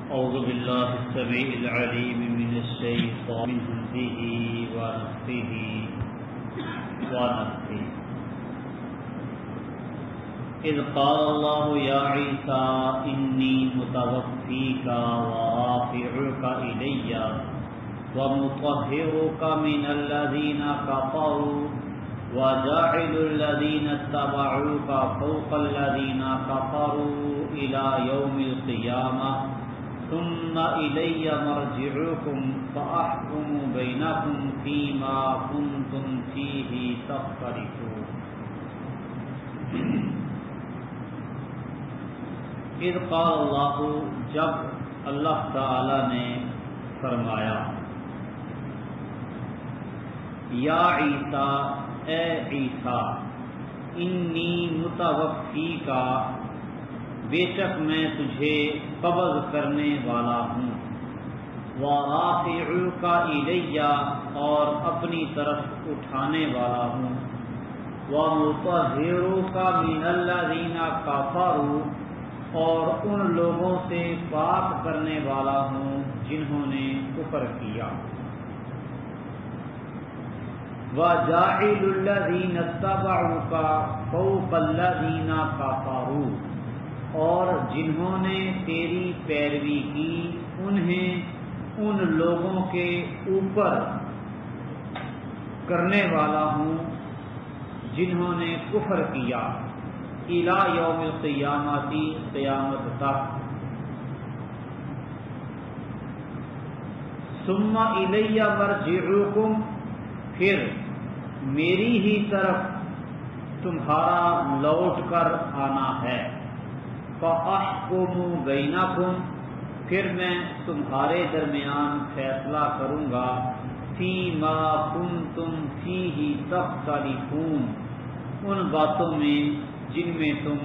أعوذ بالله السميع العليم من الشيطان من همزه ونفخه ونفثه. إذ قال الله يا عيسى إني متوفيك ورافعك إلي ومطهرك من الذين كفروا وجاعل الذين اتبعوك فوق الذين كفروا إلى يوم القيامة ثم إلي مرجعكم فأحكم بينكم فيما كنتم فيه تختلفون. اذ قال اللہ، جب اللہ تعالی نے فرمایا، یا عیسیٰ، اے عیسیٰ، انی متوفیک، بے شک میں تجھے قبض کرنے والا ہوں، ورافعک الی، اور اپنی طرف اٹھانے والا ہوں، ومطہرک من الذین کفروا، اور ان لوگوں سے پاک کرنے والا ہوں جنہوں نے کفر کیا، وجاعل الذین اتبعوک فوق الذین کفروا، اور جنہوں نے تیری پیروی کی انہیں ان لوگوں کے اوپر کرنے والا ہوں جنہوں نے کفر کیا، الی یوم القیامۃ، قیامت تک، ثم الی مرجعکم، پھر میری ہی طرف تمہارا لوٹ کر آنا ہے، فَأَحْكُمُ بَيْنَكُمْ، پھر میں تمہارے درمیان فیصلہ کروں گا، فِيمَا كُنْتُمْ فِيهِ تَخْتَلِفُونَ، ان باتوں میں جن میں تم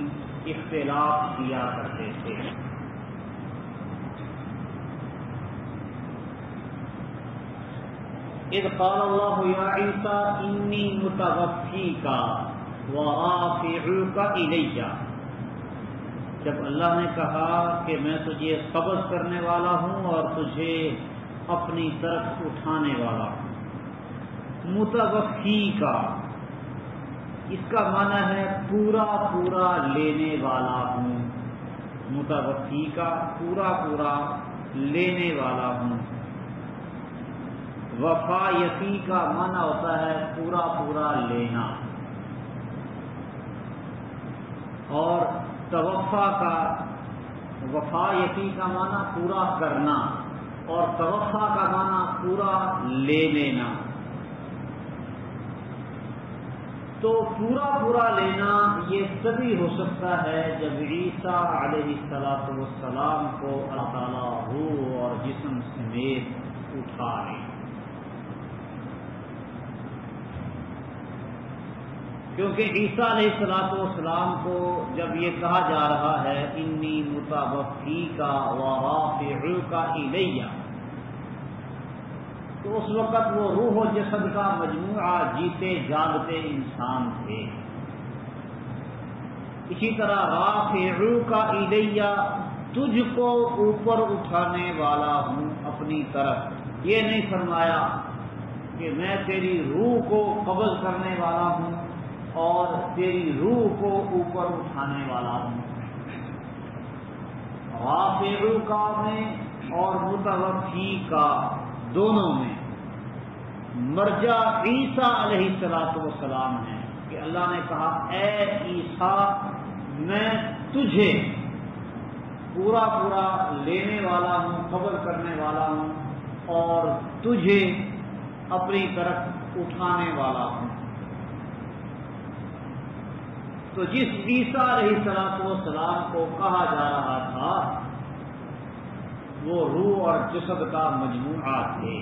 اختلاف کیا کرتے تھے۔ اذ قال اللہ یا عیسیٰ انی متوفیک ورافعک الی، جب اللہ نے کہا کہ میں تجھے قبض کرنے والا ہوں اور تجھے اپنی طرف اٹھانے والا ہوں۔ متوفی کا اس کا معنی ہے پورا پورا لینے والا ہوں، متوفی کا پورا پورا لینے والا ہوں۔ وفایتی کا معنی ہوتا ہے پورا پورا لینا، اور توفا کا، وفایتی کا معنی پورا کرنا، اور توفا کا معنی پورا لے لینا۔ تو پورا پورا لینا یہ تبھی ہو سکتا ہے جب عیسیٰ علیہ السلام کو اللہ تعالیٰ روح اور جسم سمیت اٹھائے، کیونکہ عیسیٰ علیہ السلام کو جب یہ کہا جا رہا ہے انی متوفیک ورافعک الی، تو اس وقت وہ روح و جسد کا مجموعہ جیتے جاگتے انسان تھے۔ اسی طرح رافعک الی، تجھ کو اوپر اٹھانے والا ہوں اپنی طرف، یہ نہیں فرمایا کہ میں تیری روح کو قبض کرنے والا ہوں اور تیری روح کو اوپر اٹھانے والا ہوں۔ رافعک میں اور متوفی کا دونوں میں مرجع عیسیٰ علیہ السلام ہے کہ اللہ نے کہا اے عیسیٰ، میں تجھے پورا پورا لینے والا ہوں، قبض کرنے والا ہوں، اور تجھے اپنی طرف اٹھانے والا ہوں۔ تو جس عیسیٰ علیہ السلام کو کہا جا رہا تھا وہ روح اور جسد کا مجموعہ تھے۔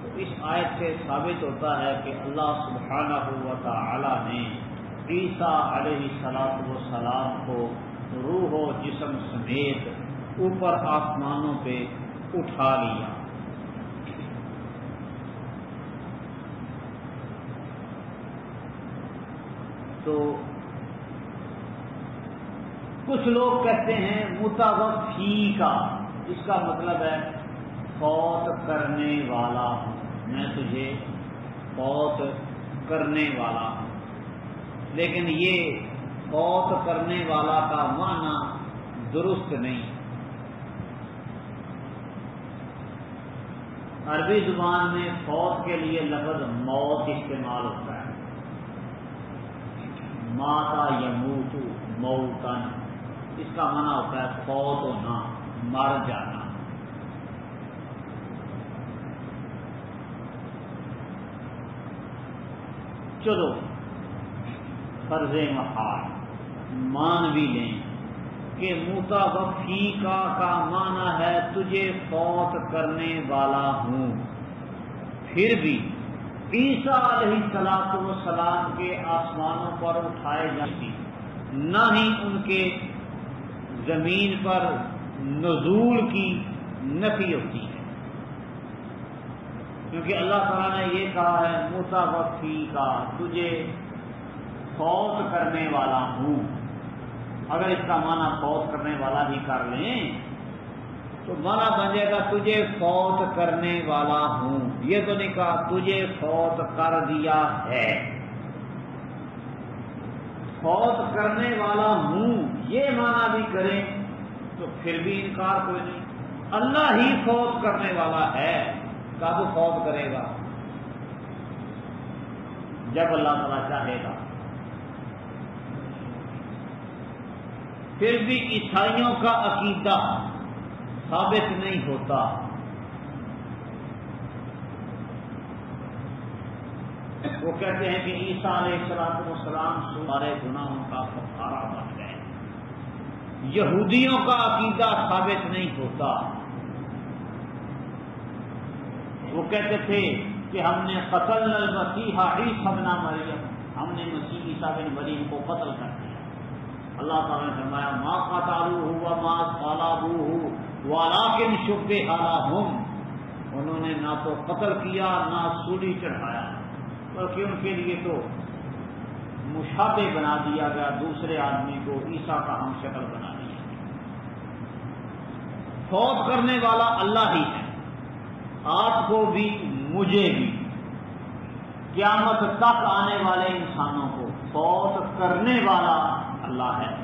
تو اس آیت سے ثابت ہوتا ہے کہ اللہ سبحانہ و تعالی نے عیسیٰ علیہ السلام کو روح و جسم سمیت اوپر آسمانوں پہ اٹھا لیا۔ تو کچھ لوگ کہتے ہیں متوفی کا، اس کا مطلب ہے فوت کرنے والا ہوں، میں تجھے فوت کرنے والا ہوں، لیکن یہ فوت کرنے والا کا معنی درست نہیں۔ عربی زبان میں فوت کے لیے لفظ موت استعمال ہوتا ہے، ماتا یموت موتن، اس کا معنی ہوتا ہے فوت ہونا، مر جانا۔ چلو فرض محال مان بھی لیں کہ متوفی کا معنی ہے تجھے فوت کرنے والا ہوں، پھر بھی عیسیٰ علیہ السلام کے آسمانوں پر اٹھائے جاتے نہ ہی ان کے زمین پر نزول کی نفی ہوتی ہے، کیونکہ اللہ تعالیٰ نے یہ کہا ہے متوفی کا، تجھے فوت کرنے والا ہوں۔ اگر اس کا معنی فوت کرنے والا بھی کر لیں تو معنی بن جائے گا تجھے فوت کرنے والا ہوں، یہ تو نہیں کہا تجھے فوت کر دیا ہے۔ فوت کرنے والا ہوں یہ معنی بھی کریں تو پھر بھی انکار کوئی نہیں، اللہ ہی فوت کرنے والا ہے، کب فوت کرے گا؟ جب اللہ تعالیٰ چاہے گا۔ پھر بھی عیسائیوں کا عقیدہ ثابت نہیں ہوتا، وہ کہتے ہیں کہ عیسیٰ علیہ السلام سارے گناہوں کا کفارہ بن گئے۔ یہودیوں کا عقیدہ ثابت نہیں ہوتا، وہ کہتے تھے کہ ہم نے قتلنا المسیح عیسی ابن مریم، ہم نے مسیح عیسیٰ بن مریم کو قتل کر دیا۔ اللہ تعالیٰ نے فرمایا ما قتلوہ وما صلبوہ ولکن شبہ لہم، انہوں نے نہ تو قتل کیا نہ سولی چڑھایا، بلکہ ان کے لیے تو مشابہ بنا دیا گیا، دوسرے آدمی کو عیسیٰ کا ہم شکل بنا دیا۔ فوت کرنے والا اللہ ہی ہے، آپ کو بھی مجھے بھی، قیامت تک آنے والے انسانوں کو فوت کرنے والا اللہ ہے۔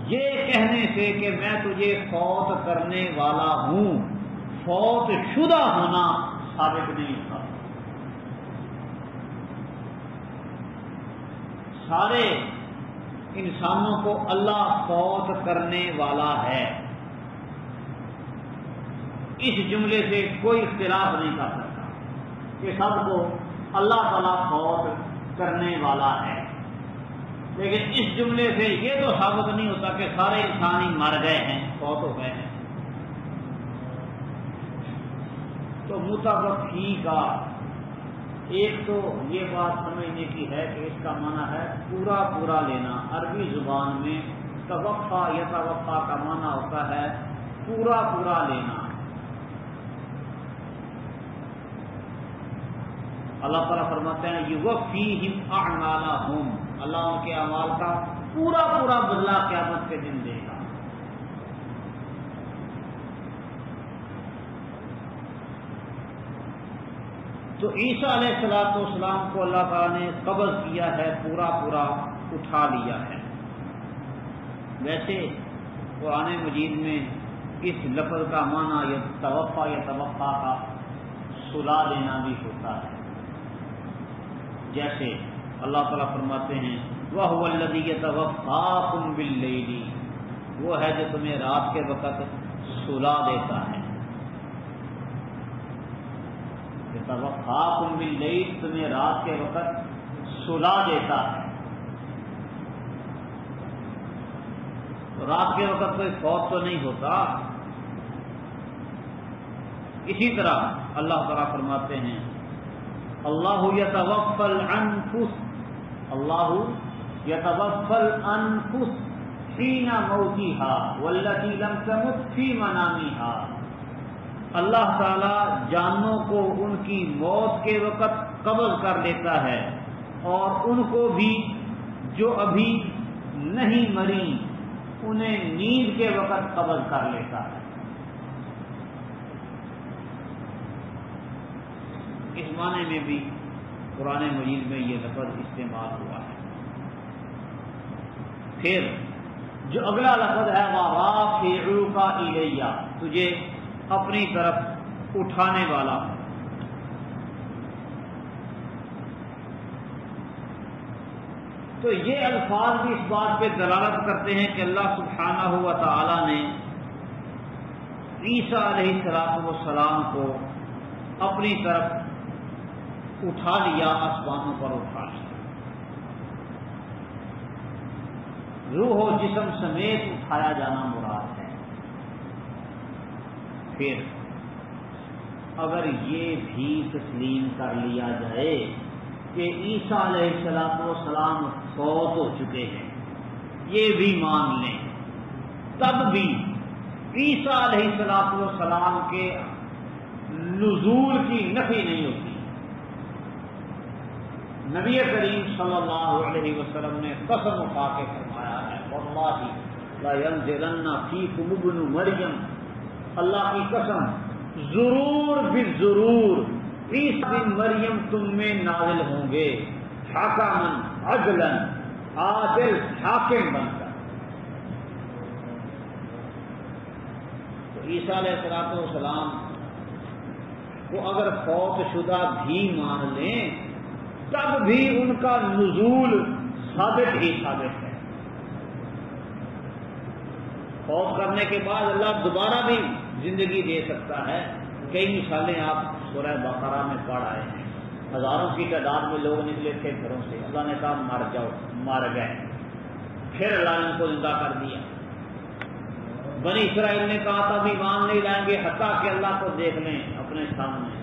یہ کہنے سے کہ میں تجھے فوت کرنے والا ہوں، فوت شدہ ہونا ثابت نہیں ہوتا۔ سارے انسانوں کو اللہ فوت کرنے والا ہے، اس جملے سے کوئی اختلاف نہیں کر سکتا کہ سب کو اللہ تعالیٰ فوت کرنے والا ہے، لیکن اس جملے سے یہ تو ثابت نہیں ہوتا کہ سارے انسان ہی مر گئے ہیں، فوت ہو گئے ہیں۔ تو متوفی کا ایک تو یہ بات سمجھنے کی ہے کہ اس کا معنی ہے پورا پورا لینا۔ عربی زبان میں توفا یا توفا کا معنی ہوتا ہے پورا پورا لینا۔ اللہ تعالیٰ فرماتے ہیں یوفیہم اعمالہم، اللہ ان کے اعمال کا پورا پورا بدلہ قیامت کے دن دے گا۔ تو عیسیٰ علیہ السلام کو اللہ تعالیٰ نے قبض کیا ہے، پورا پورا اٹھا لیا ہے۔ ویسے قرآن مجید میں اس لفظ کا معنی یا توفا یا توفا کا سلا دینا بھی ہوتا ہے، جیسے اللہ تعالیٰ فرماتے ہیں وَهُوَ الَّذِي يَتَوَفَّاكُمْ بِاللَّيْلِ، وہ ہے جو تمہیں رات کے وقت سلا دیتا ہے۔ يَتَوَفَّاكُمْ بِاللَّيْلِ، تمہیں رات کے وقت سلا دیتا ہے۔ تو رات کے وقت کوئی فوت تو نہیں ہوتا۔ اسی طرح اللہ تعالیٰ فرماتے ہیں اللہ یتوفی الانفس، اللہ یتوفی الانفس حین موتها والتی لم تمت فی منامها، اللہ تعالی جانوں کو ان کی موت کے وقت قبض کر لیتا ہے، اور ان کو بھی جو ابھی نہیں مری انہیں نیند کے وقت قبض کر لیتا ہے۔ اس معنی میں بھی قرآن مجید میں یہ لفظ استعمال ہوا ہے۔ پھر جو اگلا لفظ ہے وَرَافِعُوكَ إِلَيَّ، تجھے اپنی طرف اٹھانے والا۔ تو یہ الفاظ بھی اس بات پہ دلالت کرتے ہیں کہ اللہ سبحانہ و تعالی نے عیسیٰ علیہ السلام کو اپنی طرف اٹھا لیا، آسمانوں پر اٹھا لیا، روح و جسم سمیت اٹھایا جانا مراد ہے۔ پھر اگر یہ بھی تسلیم کر لیا جائے کہ عیسیٰ علیہ السلام فوت ہو چکے ہیں، یہ بھی مان لیں، تب بھی عیسیٰ علیہ السلام کے نزول کی نفی نہیں ہوتی۔ نبی کریم صلی اللہ علیہ وسلم نے قسم اٹھا کے فرمایا ہے واللہ لا ينزلن فیکم ابن مریم، اللہ کی قسم ضرور بالضرور عیسیٰ بن مریم تم میں نازل ہوں گے، حکماً عدلاً، عادل حاکم بن کر۔ تو عیسیٰ علیہ السلام کو اگر فوت شدہ بھی مان لیں تب بھی ان کا نزول ثابت ہی ثابت ہے۔ فوت کرنے کے بعد اللہ دوبارہ بھی زندگی دے سکتا ہے۔ کئی مثالیں آپ سورہ بقرہ میں پڑھ آئے ہیں، ہزاروں کی تعداد میں لوگ نکلے تھے گھروں سے، اللہ نے کہا مر جاؤ، مر گئے، پھر اللہ نے ان کو زندہ کر دیا۔ بنی اسرائیل نے کہا تھا بھی ایمان نہیں لائیں گے حتیٰ کہ اللہ کو دیکھ لیں اپنے سامنے،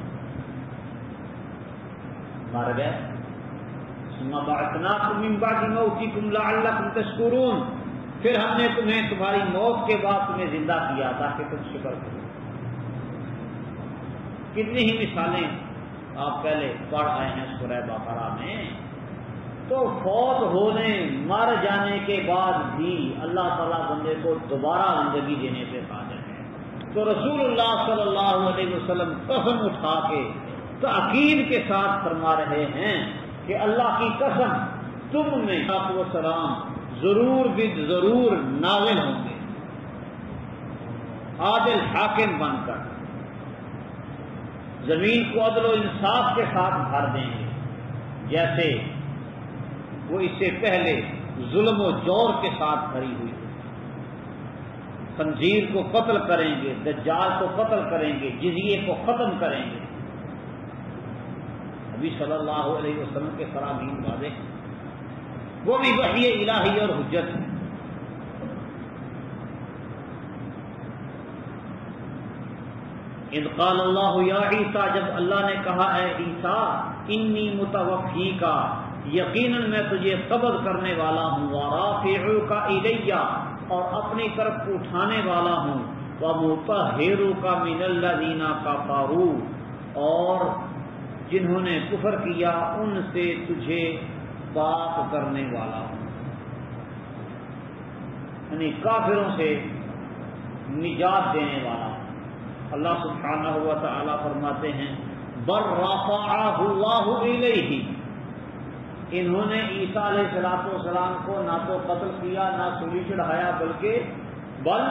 مر گئے۔ ثم بعثناکم من بعد موتکم لعلکم تشکرون، پھر ہم نے تمہیں تمہاری موت کے بعد تمہیں زندہ کیا تاکہ تم شکر کرو۔ کتنی ہی مثالیں آپ پہلے پڑھ آئے ہیں سورہ بقرہ میں۔ تو فوت ہونے مر جانے کے بعد بھی اللہ تعالیٰ بندے کو دوبارہ زندگی دینے پہ قادر ہے۔ تو رسول اللہ صلی اللہ علیہ وسلم قسم اٹھا کے تاکید کے ساتھ فرما رہے ہیں کہ اللہ کی قسم تم میں سلام ضرور ضرور نازل ہوں گے، عادل حاکم بن کر زمین کو عدل و انصاف کے ساتھ بھر دیں گے، جیسے وہ اس سے پہلے ظلم و جور کے ساتھ بھری ہوئی ہے۔ خنزیر کو قتل کریں گے، دجال کو قتل کریں گے، جزیے کو ختم کریں گے۔ نبی صلی اللہ علیہ وسلم کے فرامین واضح، وہ بھی وحی الہی اور حجت ہے۔ اذ قال اللہ یا عیسیٰ، جب اللہ نے کہا اے عیسیٰ انی متوفیک، یقیناً میں تجھے قبض کرنے والا ہوں، ورافعوک الی، اور اپنی طرف اٹھانے والا ہوں، ومطہرک من الذین کفروا، اور جنہوں نے کفر کیا ان سے تجھے پاک کرنے والا ہوں، یعنی کافروں سے نجات دینے والا ہوں۔ اللہ سبحانہ و تعالی فرماتے ہیں بل رفعہ اللہ الیہ، انہوں نے عیسیٰ علیہ السلام کو نہ تو قتل کیا نہ سولی چڑھایا، بلکہ بل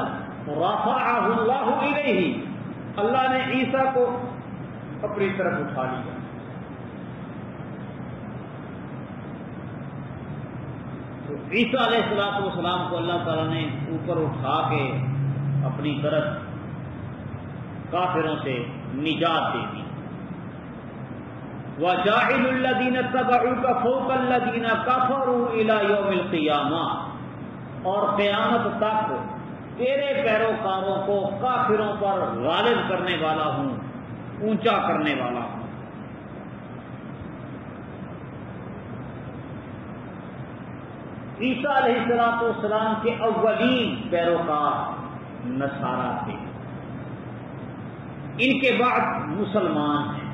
رفعہ اللہ الیہ، اللہ نے عیسیٰ کو اپنی طرف اٹھا لیا۔ تو عیسیٰ علیہ السلام کو اللہ تعالیٰ نے اوپر اٹھا کے اپنی طرف کافروں سے نجات دے دی۔ وَجَاعِلُ الَّذِينَ اتَّبَعُوكَ فَوْقَ الَّذِينَ كَفَرُوا إِلَى يَوْمِ الْقِيَامَةِ، اور قیامت تک تیرے پیروکاروں کو کافروں پر غالب کرنے والا ہوں، اونچا کرنے والا ہوں۔ عیسیٰ علیہ السلام کے اولین پیروکار نصارہ تھے، ان کے بعد مسلمان ہیں،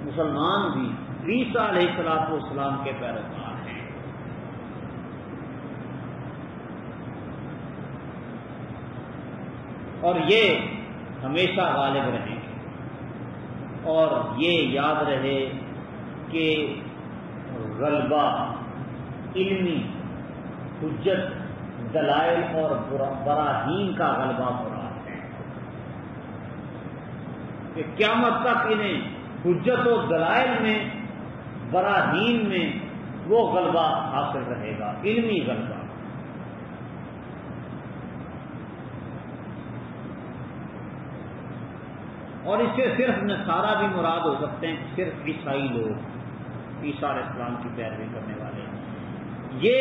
مسلمان بھی عیسیٰ علیہ السلام کے پیروکار ہیں۔ اور یہ ہمیشہ غالب رہیں گے۔ اور یہ یاد رہے کہ غلبہ علمی حجت دلائل اور براہین کا غلبہ مراد ہے کہ قیامت تک انہیں حجت و دلائل میں براہین میں وہ غلبہ حاصل رہے گا، علمی غلبہ۔ اور اس سے صرف نصارہ بھی مراد ہو سکتے ہیں، صرف عیسائی لوگ، عیسیٰ علیہ السلام کی پیروی کرنے والے، یہ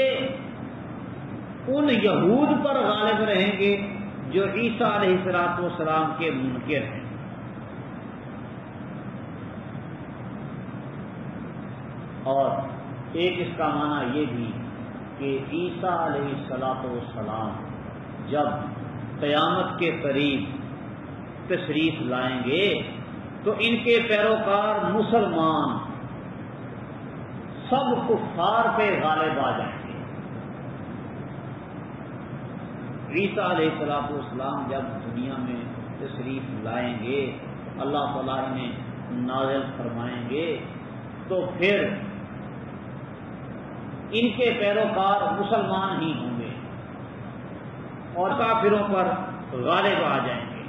ان یہود پر غالب رہیں گے جو عیسیٰ علیہ السلام کے منکر ہیں۔ اور ایک اس کا معنی یہ بھی کہ عیسیٰ علیہ السلام جب قیامت کے قریب تشریف لائیں گے تو ان کے پیروکار مسلمان سب کفار پہ غالب آ جائیں گے۔ عیسیٰ علیہ السلام جب دنیا میں تشریف لائیں گے، اللہ تعالیٰ انہیں نازل فرمائیں گے، تو پھر ان کے پیروکار مسلمان ہی ہوں گے اور کافروں پر غالب آ جائیں گے۔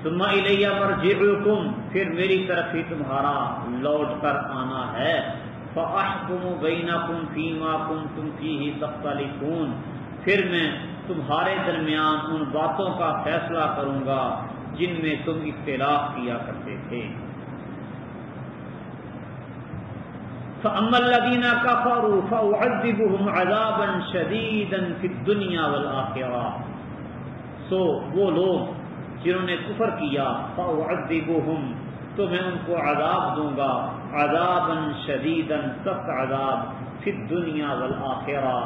ثم الیہ مرجعکم، پھر میری طرف ہی تمہارا لوٹ کر آنا ہے، فاحکم بینکم فیما کنتم فیہ تختلفون، پھر میں تمہارے درمیان ان باتوں کا فیصلہ کروں گا جن میں تم اختلاف کیا کرتے تھے۔ فَأَمَّا الَّذِينَ كَفَرُوا فَأُعَذِّبُهُمْ عَذَابًا شَدِيدًا فِي الدُّنْيَا وَالْآخِرَةِ، سو وہ لوگ جنہوں نے کفر کیا، فَأُعَذِّبُهُمْ، تو میں ان کو عذاب دوں گا، عذابًا شدیدًا، سخت عذاب، فی الدنیا والآخرہ،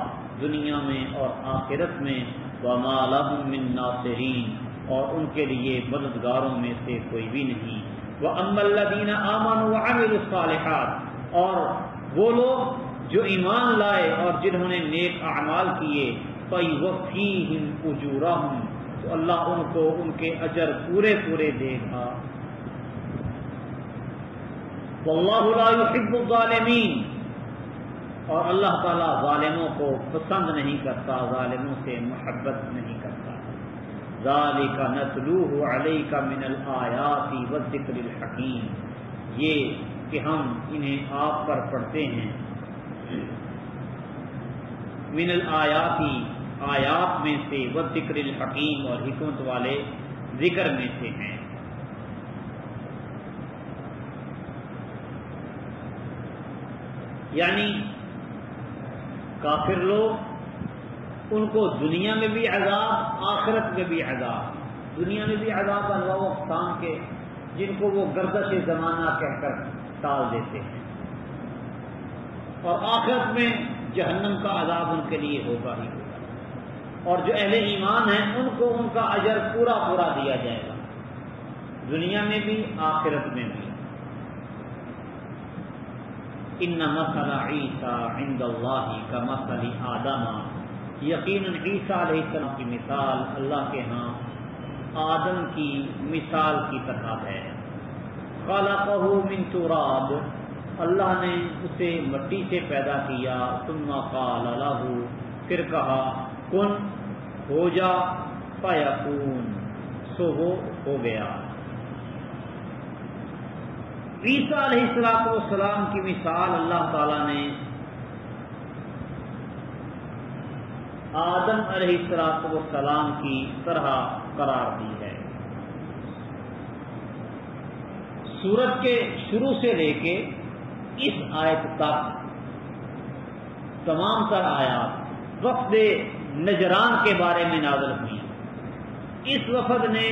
دنیا میں اور آخرت میں، وَمَا لَهُم مِّن نَاصِرِينَ، اور ان کے لیے مددگاروں میں سے کوئی بھی نہیں۔ وَأَمَّا الَّذِينَ آمَنُوا وَعَمِلُوا الصَّالِحَاتِ، اور وہ لوگ جو ایمان لائے اور جنہوں نے نیک اعمال کیے، فَيُوَفِّيهِمْ أُجُورَهُمْ، تو اللہ ان کو ان کے اجر پورے پورے دے گا۔ وَاللَّهُ لَا يُحِبُّ الظَّالِمِينَ، اور اللہ تعالیٰ ظالموں کو پسند نہیں کرتا، ظالموں سے محبت نہیں کرتا۔ ذَلِكَ نَتْلُوهُ عَلَيْكَ مِنَ الْآيَاتِ وَالذِّكْرِ الْحَكِيمِ، یہ کہ ہم انہیں آپ پر پڑھتے ہیں، من الآیات، آیات میں سے، والذکر الحکیم، اور حکمت والے ذکر میں سے ہیں۔ یعنی کافر لوگ، ان کو دنیا میں بھی عذاب، آخرت میں بھی عذاب۔ دنیا میں بھی عذاب انواع و اقسام کے، جن کو وہ گردش زمانہ کہہ کر ٹال دیتے ہیں، اور آخرت میں جہنم کا عذاب ان کے لیے ہوگا ہی ہوگا، اور جو اہل ایمان ہیں ان کو ان کا اجر پورا پورا دیا جائے گا، دنیا میں بھی آخرت میں بھی۔ ان مثل عیسیٰ عند اللہ کمثل آدم، یقیناً عیسیٰ علیہ السلام کی مثال اللہ کے ہاں آدم کی مثال کی طرح ہے۔ خلقہ من تراب، اللہ نے اسے مٹی سے پیدا کیا، ثم قال لہ، پھر کہا کن، ہو جا، فیکون، سو وہ ہو گیا۔ عیسیٰ علیہ السلام کی مثال اللہ تعالیٰ نے آدم علیہ السلام کی طرح قرار دی ہے۔ سورت کے شروع سے لے کے اس آیت تک تمام تر آیات وفد نجران کے بارے میں نازل ہوئی۔ اس وفد نے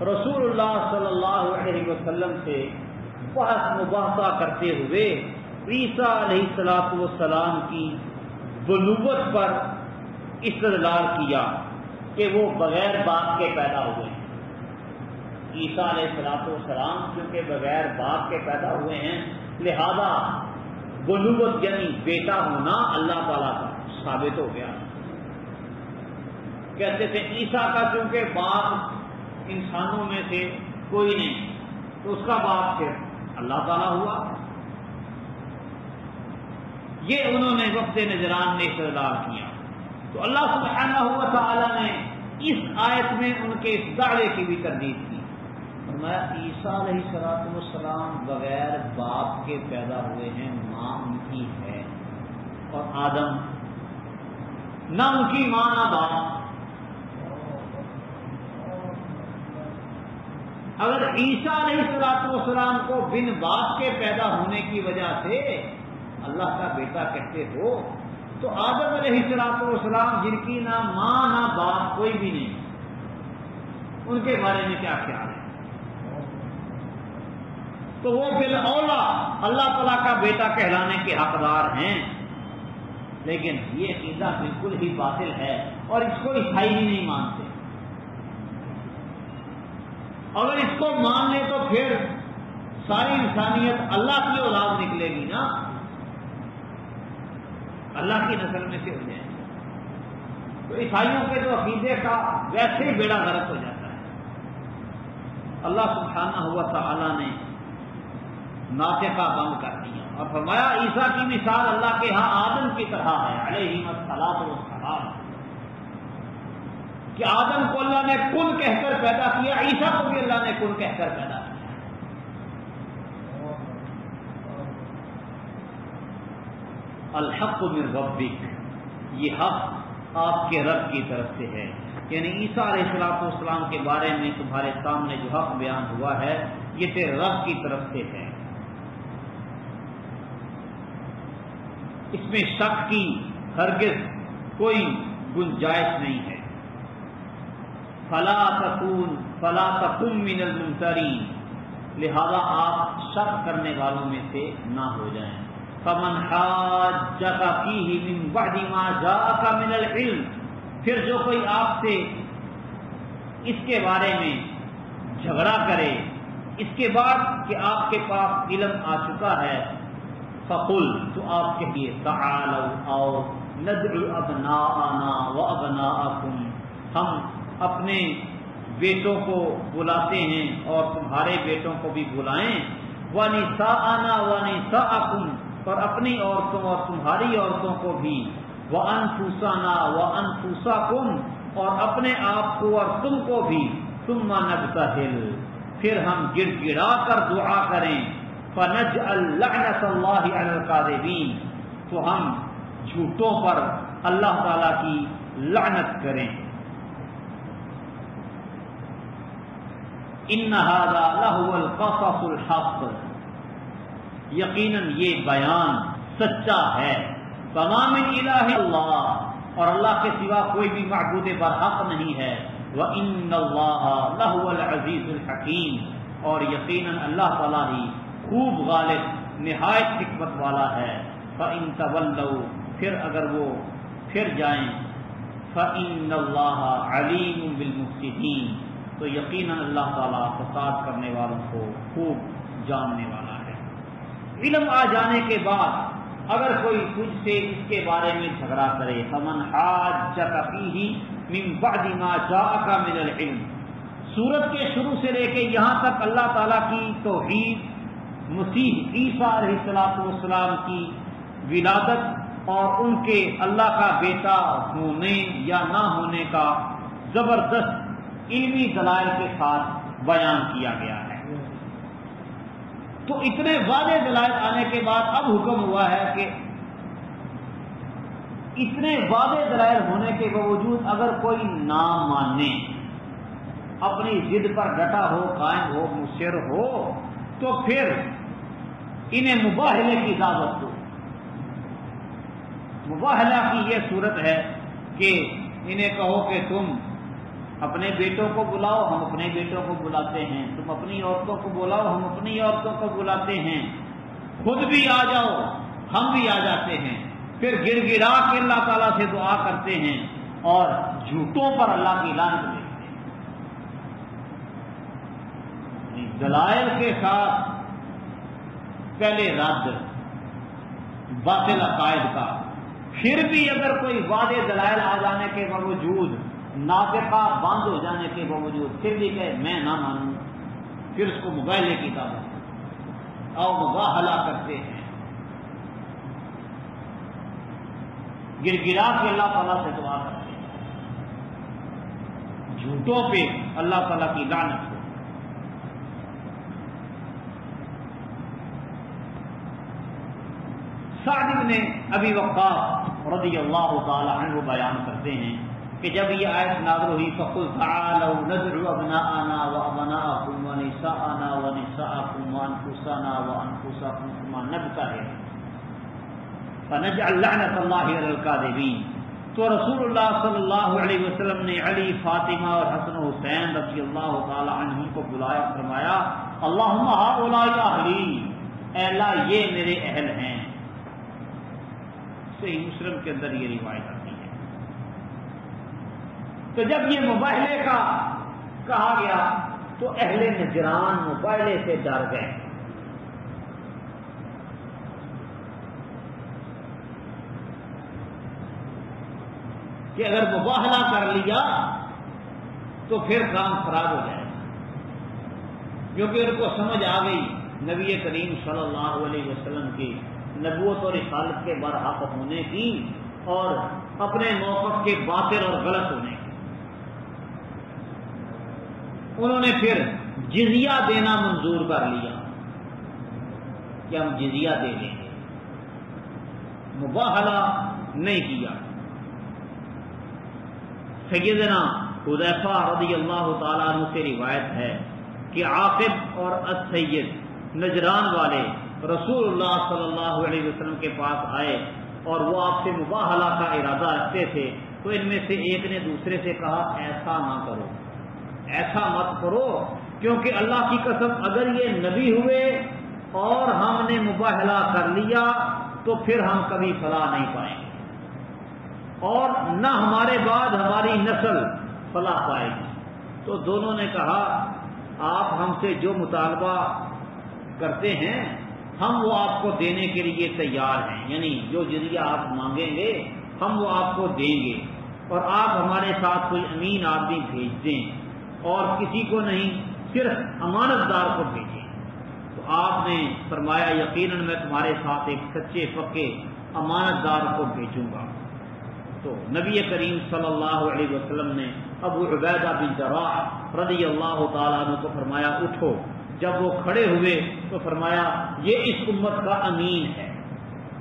رسول اللہ صلی اللہ علیہ وسلم سے بحث مباحثہ کرتے ہوئے عیسیٰ علیہ السلام کی بنوت پر استدلال کیا کہ وہ بغیر باپ کے پیدا ہوئے ہیں۔ عیسیٰ علیہ السلام کیونکہ بغیر باپ کے پیدا ہوئے ہیں، لہذا بنوت یعنی بیٹا ہونا اللہ تعالیٰ کا ثابت ہو گیا۔ کہتے تھے عیسیٰ کا چونکہ باپ انسانوں میں سے کوئی نہیں تو اس کا باپ پھر اللہ تعالیٰ ہوا. یہ انہوں نے وفد نجران نے استدلال کیا. تو اللہ سبحانہ و تعالیٰ نے اس آیت میں ان کے اس دعوے کی بھی تردید کی. فرمایا عیسیٰ علیہ السلام بغیر باپ کے پیدا ہوئے ہیں، ماں ان کی ہے، اور آدم نہ ان کی ماں نہ باپ. اگر عیسیٰ علیہ السلام کو بن باپ کے پیدا ہونے کی وجہ سے اللہ کا بیٹا کہتے ہو تو آدم علیہ السلام جن کی نہ ماں نہ باپ کوئی بھی نہیں، ان کے بارے میں کیا خیال ہے؟ تو وہ بالاولا اللہ تعالیٰ کا بیٹا کہلانے کے حقدار ہیں. لیکن یہ عقیدہ بالکل ہی باطل ہے اور اس کو عیسائی ہی نہیں مانتے. اگر اس کو مان لیں تو پھر ساری انسانیت اللہ کی اولاد نکلے گی نا، اللہ کی نسل میں سے ہو جائے. تو عیسائیوں کے جو عقیدے کا ویسے ہی بیڑا غرق ہو جاتا ہے. اللہ سبحانہ و تعالیٰ نے ناطقہ بند کر دیا اور فرمایا عیسیٰ کی مثال اللہ کے ہاں آدم کی طرح ہے علیہ السلام، کہ آدم کو اللہ نے کن کہہ کر پیدا کیا، عیسیٰ کو بھی اللہ نے کن کہہ کر پیدا کیا. الحق من ربک، یہ حق آپ کے رب کی طرف سے ہے. یعنی عیسیٰ علیہ السلام کے بارے میں تمہارے سامنے جو حق بیان ہوا ہے یہ تیرے رب کی طرف سے ہے. اس میں شک کی ہرگز کوئی گنجائش نہیں ہے. فلا تکن من الممترین، لہذا آپ شک کرنے والوں میں سے نہ ہو جائیں. فمن حاجک فیہ من بعد ما جاءک من العلم، پھر جو کوئی آپ سے اس کے بارے میں جھگڑا کرے اس کے بعد کہ آپ کے پاس علم آ چکا ہے، فقل، تو آپ کہیے تعالوا آؤ ندعو ابناءنا وابناءکم، ہم اپنے بیٹوں کو بلاتے ہیں اور تمہارے بیٹوں کو بھی بلائیں، ونساءنا ونساءکم، اور اپنی عورتوں اور تمہاری عورتوں کو بھی، وانفسنا وانفسکم، اور اپنے آپ کو اور تم کو بھی، ثم نبتہل، پھر ہم گڑ گڑا کر دعا کریں، فنجعل لعنت اللہ علی الکاذبین، تو ہم جھوٹوں پر اللہ تعالی کی لعنت کریں. ان ھذا لہو القصص الحق، یقیناً یہ بیان سچا ہے. وما من الہ اللہ، اور اللہ کے سوا کوئی بھی معبود برحق نہیں ہے. وان اللہ لہو العزیز الحکیم، اور یقیناً اللہ تعالیٰ ہی خوب غالب نہایت حکمت والا ہے. فإن تولوا، پھر اگر وہ پھر جائیں، فإن اللہ علیم بالمفسدین، تو یقیناً اللہ تعالیٰ فساد کرنے والوں کو خوب جاننے والا ہے. علم آ جانے کے بعد اگر کوئی تجھ سے اس کے بارے میں جھگڑا کرے، فمن حاجک فیہ من بعد ما جاءک من العلم، سورت کے شروع سے لے کے یہاں تک اللہ تعالیٰ کی توحید، مسیح عیسیٰ علیہ السلام کی ولادت اور ان کے اللہ کا بیٹا ہونے یا نہ ہونے کا زبردست علمی دلائل کے ساتھ بیان کیا گیا ہے. تو اتنے واضح دلائل آنے کے بعد اب حکم ہوا ہے کہ اتنے واضح دلائل ہونے کے باوجود اگر کوئی نہ مانے، اپنی ضد پر ڈٹا ہو، قائم ہو، مصر ہو، تو پھر انہیں مباہلے کی دعوت دو. مباہلہ کی یہ صورت ہے کہ انہیں کہو کہ تم اپنے بیٹوں کو بلاؤ، ہم اپنے بیٹوں کو بلاتے ہیں، تم اپنی عورتوں کو بلاؤ، ہم اپنی عورتوں کو بلاتے ہیں، خود بھی آ جاؤ، ہم بھی آ جاتے ہیں، پھر گڑ گڑا کے اللہ تعالیٰ سے دعا کرتے ہیں اور جھوٹوں پر اللہ کی لعنت دیتے ہیں. دلائل کے ساتھ پہلے رد باطل عقائد کا، پھر بھی اگر کوئی واضح دلائل آ جانے کے باوجود ناطقہ بند ہو جانے کے باوجود پھر بھی کہ میں نہ مانوں، پھر اس کو مباہلے کی دعوت اور مباہلہ کرتے ہیں، گر گرا کے اللہ تعالیٰ سے دعا کرتے ہیں، جھوٹوں پہ اللہ تعالیٰ کی لعنت ہو۔ سعد بن ابی وقاص رضی اللہ تعالی عنہ بیان کرتے ہیں کہ جب یہ آیت نازل ہوئی فَقُلْ تَعَالَوْا نَدْعُ أَبْنَاءَنَا وَأَبْنَاءَكُمْ وَنِسَاءَنَا وَنِسَاءَكُمْ وَأَنفُسَنَا وَأَنفُسَكُمْ ثُمَّ نَبْتَهِلْ فَنَجْعَلْ لَعْنَةَ اللَّهِ عَلَى الْكَاذِبِينَ۔ تو رسول اللہ صلی اللہ علیہ وسلم نے علی، فاطمہ اور حسن و حسین رضی اللہ تعالی عنہم کو بلایا، فرمایا اللہم ہؤلاء اہلی، اے اللہ یہ میرے اہل ہیں۔ صحیح مسلم کے اندر یہ روایت آتی ہے۔ تو جب یہ مباہلے کا کہا گیا تو اہل نجران مباہلے سے ڈر گئے، کہ اگر مباہلہ کر لیا تو پھر کام خراب ہو جائے گا، کیونکہ ان کو سمجھ آ گئی نبی کریم صلی اللہ علیہ وسلم کی نبوت اور رسالت کے برحق ہونے کی اور اپنے موقف کے باطل اور غلط ہونے کی۔ انہوں نے پھر جزیہ دینا منظور کر لیا کہ ہم جزیہ دے دیں گے، مباہلہ نہیں کیا۔ سیدنا حذیفہ رضی اللہ تعالیٰ عنہ سے روایت ہے کہ عاقب اور السید نجران والے رسول اللہ صلی اللہ علیہ وسلم کے پاس آئے اور وہ آپ سے مباہلہ کا ارادہ رکھتے تھے، تو ان میں سے ایک نے دوسرے سے کہا ایسا نہ کرو، ایسا مت کرو، کیونکہ اللہ کی قسم اگر یہ نبی ہوئے اور ہم نے مباہلہ کر لیا تو پھر ہم کبھی فلاح نہیں پائیں گے اور نہ ہمارے بعد ہماری نسل فلاح پائے گی۔ تو دونوں نے کہا آپ ہم سے جو مطالبہ کرتے ہیں ہم وہ آپ کو دینے کے لیے تیار ہیں، یعنی جو جزیہ آپ مانگیں گے ہم وہ آپ کو دیں گے، اور آپ ہمارے ساتھ کوئی امین آدمی بھیج دیں اور کسی کو نہیں، صرف امانت دار کو بھیجیں۔ تو آپ نے فرمایا یقیناً میں تمہارے ساتھ ایک سچے پکے امانت دار کو بھیجوں گا۔ تو نبی کریم صلی اللہ علیہ وسلم نے ابو عبیدہ بن جراح رضی اللہ تعالیٰ عنہ کو فرمایا اٹھو۔ جب وہ کھڑے ہوئے تو فرمایا یہ اس امت کا امین ہے۔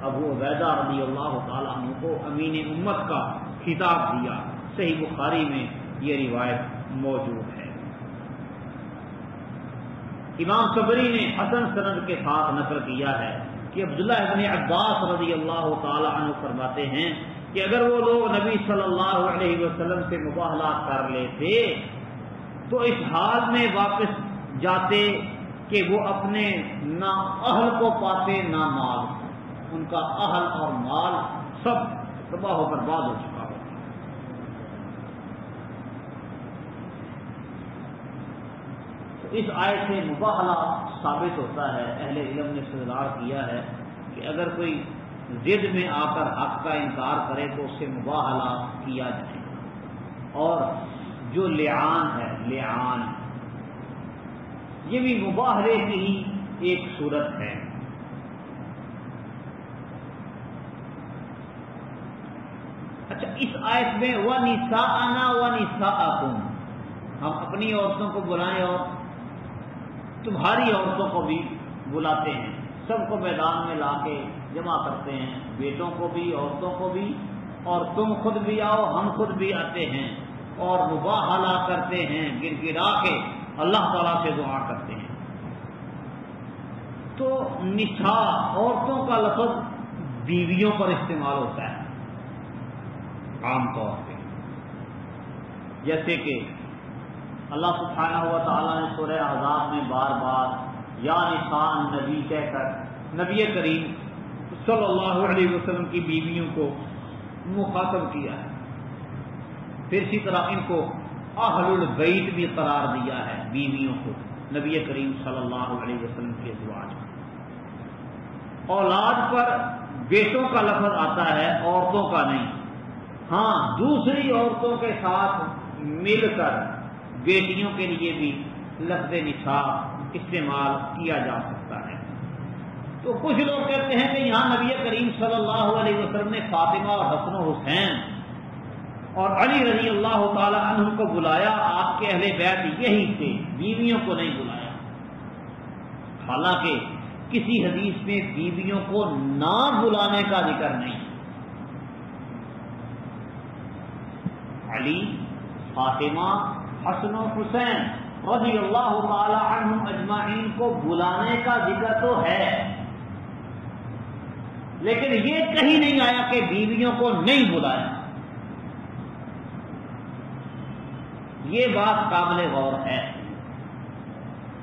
ابو عبیدہ رضی اللہ تعالیٰ عنہ کو امین امت کا خطاب دیا۔ صحیح بخاری میں یہ روایت موجود ہے۔ امام طبری نے حسن سند کے ساتھ نقل کیا ہے کہ عبداللہ ابن عباس رضی اللہ تعالیٰ عنہ فرماتے ہیں کہ اگر وہ لوگ نبی صلی اللہ علیہ وسلم سے مباہلہ کر لیتے تو اس حال میں واپس جاتے کہ وہ اپنے نہ اہل کو پاتے نہ مال، ان کا اہل اور مال سب تباہ و برباد ہو چکا ہوتا۔ تو اس آیت سے مباہلہ ثابت ہوتا ہے، اہل علم نے استدلال کیا ہے کہ اگر کوئی ضد میں آ کر حق کا انکار کرے تو اس سے مباہلہ کیا جائے، اور جو لعان ہے، لعان یہ بھی مباہلے کی ہی ایک صورت ہے۔ اچھا، اس آیت میں وَنِسَاءَنَا وَنِسَاءَكُمْ، ہم اپنی عورتوں کو بلائیں اور تمہاری عورتوں کو بھی بلاتے ہیں، سب کو میدان میں لا کے جمع کرتے ہیں، بیٹوں کو بھی عورتوں کو بھی، اور تم خود بھی آؤ ہم خود بھی آتے ہیں اور مباہلہ کرتے ہیں، گر گرا کے اللہ تعالیٰ سے دعا کرتے ہیں۔ تو نساء عورتوں کا لفظ بیویوں پر استعمال ہوتا ہے عام طور پہ، جیسے کہ اللہ سبحانہ و تعالیٰ نے سورہ احزاب میں بار بار یا نساء النبی کہہ کر نبی کریم صلی اللہ علیہ وسلم کی بیویوں کو مخاطب کیا ہے۔ پھر اسی طرح ان کو اہل البیت بھی قرار دیا ہے، بیویوں کو نبی کریم صلی اللہ علیہ وسلم کے ازواج۔ اولاد پر بیٹوں کا لفظ آتا ہے، عورتوں کا نہیں۔ ہاں، دوسری عورتوں کے ساتھ مل کر بیٹیوں کے لیے بھی لفظ نساء استعمال کیا جا سکتا ہے۔ تو کچھ لوگ کہتے ہیں کہ یہاں نبی کریم صلی اللہ علیہ وسلم نے فاطمہ اور حسن و حسین اور علی رضی اللہ تعالی عنہ کو بلایا، آپ کے اہل بیت یہی تھے، بیویوں کو نہیں بلایا۔ حالانکہ کسی حدیث میں بیویوں کو نہ بلانے کا ذکر نہیں۔ علی، فاطمہ، حسن و حسین رضی اللہ تعالی عنہم اجمعین کو بلانے کا ذکر تو ہے، لیکن یہ کہیں نہیں آیا کہ بیویوں کو نہیں بلایا۔ یہ بات قابل غور ہے۔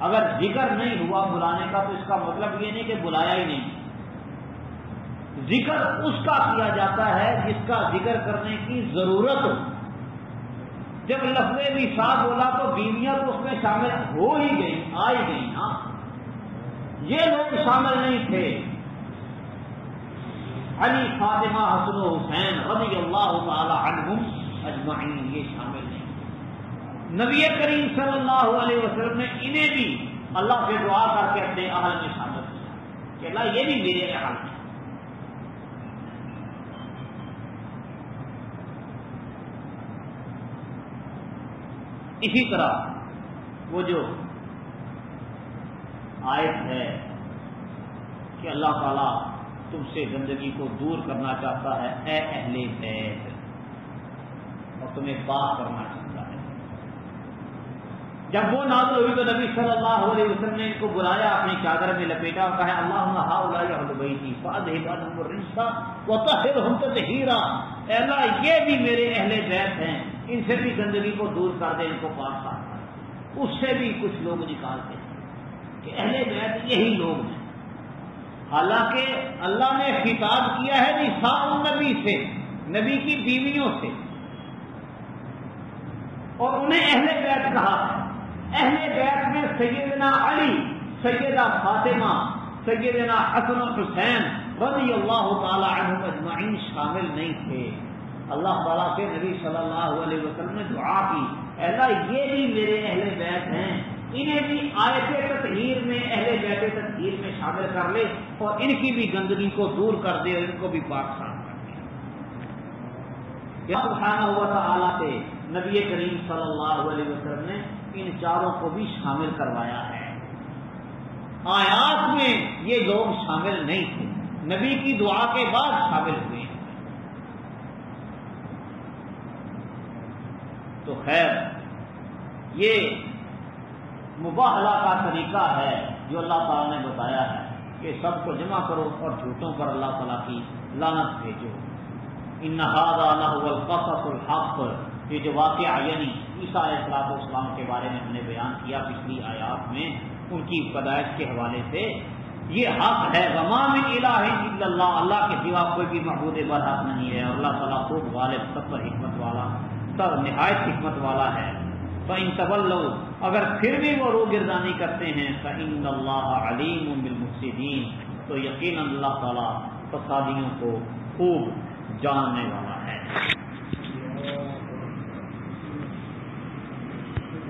اگر ذکر نہیں ہوا بلانے کا تو اس کا مطلب یہ نہیں کہ بلایا ہی نہیں۔ ذکر اس کا کیا جاتا ہے جس کا ذکر کرنے کی ضرورت ہو۔ جب لفظ نساء بولا تو بیویاں تو اس میں شامل ہو ہی گئی، آ ہی گئی نا۔ یہ لوگ شامل نہیں تھے، علی، فاطمہ، حسن و حسین رضی اللہ تعالی عنہم اجمعین یہ شامل نہیں۔ نبی کریم صلی اللہ علیہ وسلم نے انہیں بھی اللہ سے دعا کر کے اپنے اہل میں شامل کیا کہ اللہ یہ بھی میرے اہل ہیں۔ اسی طرح وہ جو آیت ہے کہ اللہ تعالیٰ تم سے گندگی کو دور کرنا چاہتا ہے اے اہل بیت، اور تمہیں پاک کرنا چاہتا ہے۔ جب وہ نازل ہوئی تو نبی صلی اللہ علیہ وسلم نے ان کو بلایا، اپنی چادر میں لپیٹا اور کہا اللہم ہؤلاء اہل بیتی فاذھب عنہم الرجس وطہرھم تطہیرا، اے اللہ یہ بھی میرے اہل بیت ہیں، ان سے بھی گندگی کو دور کر دے، ان کو پاک صاف کر۔ اس سے بھی کچھ لوگ نکالتے ہیں کہ اہل بیت یہی لوگ ہیں، حالانکہ اللہ نے خطاب کیا ہے نساء النبی سے، نبی کی بیویوں سے، اور انہیں اہل بیت کہا ہے۔ اہل بیت میں سیدنا علی، سیدہ فاطمہ، سیدنا حسن و حسین رضی اللہ تعالی عنہم اجمعین شامل نہیں تھے۔ اللہ تعالیٰ سے نبی صلی اللہ علیہ وسلم نے دعا کی اے اللہ یہ بھی میرے اہل بیت ہیں، انہیں بھی آیت تطہیر میں، اہل بیت تطہیر میں شامل کر لے، اور ان کی بھی گندگی کو دور کر دے اور ان کو بھی پاک صاف کر دے۔ سبحانہ و تعالیٰ سے نبی کریم صلی اللہ علیہ وسلم نے ان چاروں کو بھی شامل کروایا ہے۔ آیات میں یہ لوگ شامل نہیں تھے، نبی کی دعا کے بعد شامل ہوئے ہیں۔ تو خیر یہ مباہلہ کا طریقہ ہے جو اللہ تعالیٰ نے بتایا ہے کہ سب کو جمع کرو اور جھوٹوں پر اللہ تعالیٰ کی لعنت بھیجو۔ ان ھذا لہو القصص الحق، یہ جو واقعہ یعنی عیسیٰ علیہ السلام کے بارے میں ہم نے بیان کیا پچھلی آیات میں، ان کی پیدائش کے حوالے سے، یہ حق ہے۔ وما من الہ الا اللہ، اللہ کے سوا کوئی بھی معبود برحق نہیں ہے، اور اللہ تعالیٰ خوب غالب، سب پر حکمت والا، سب نہایت حکمت والا ہے۔ فَإِن تَوَلَّوْا، اگر پھر بھی وہ روگردانی کرتے ہیں، فَإِنَّ اللَّهَ عَلِيمٌ بِالْمُفْسِدِينَ، تو یقیناً اللہ تعالیٰ فسادیوں کو خوب جاننے والا ہے۔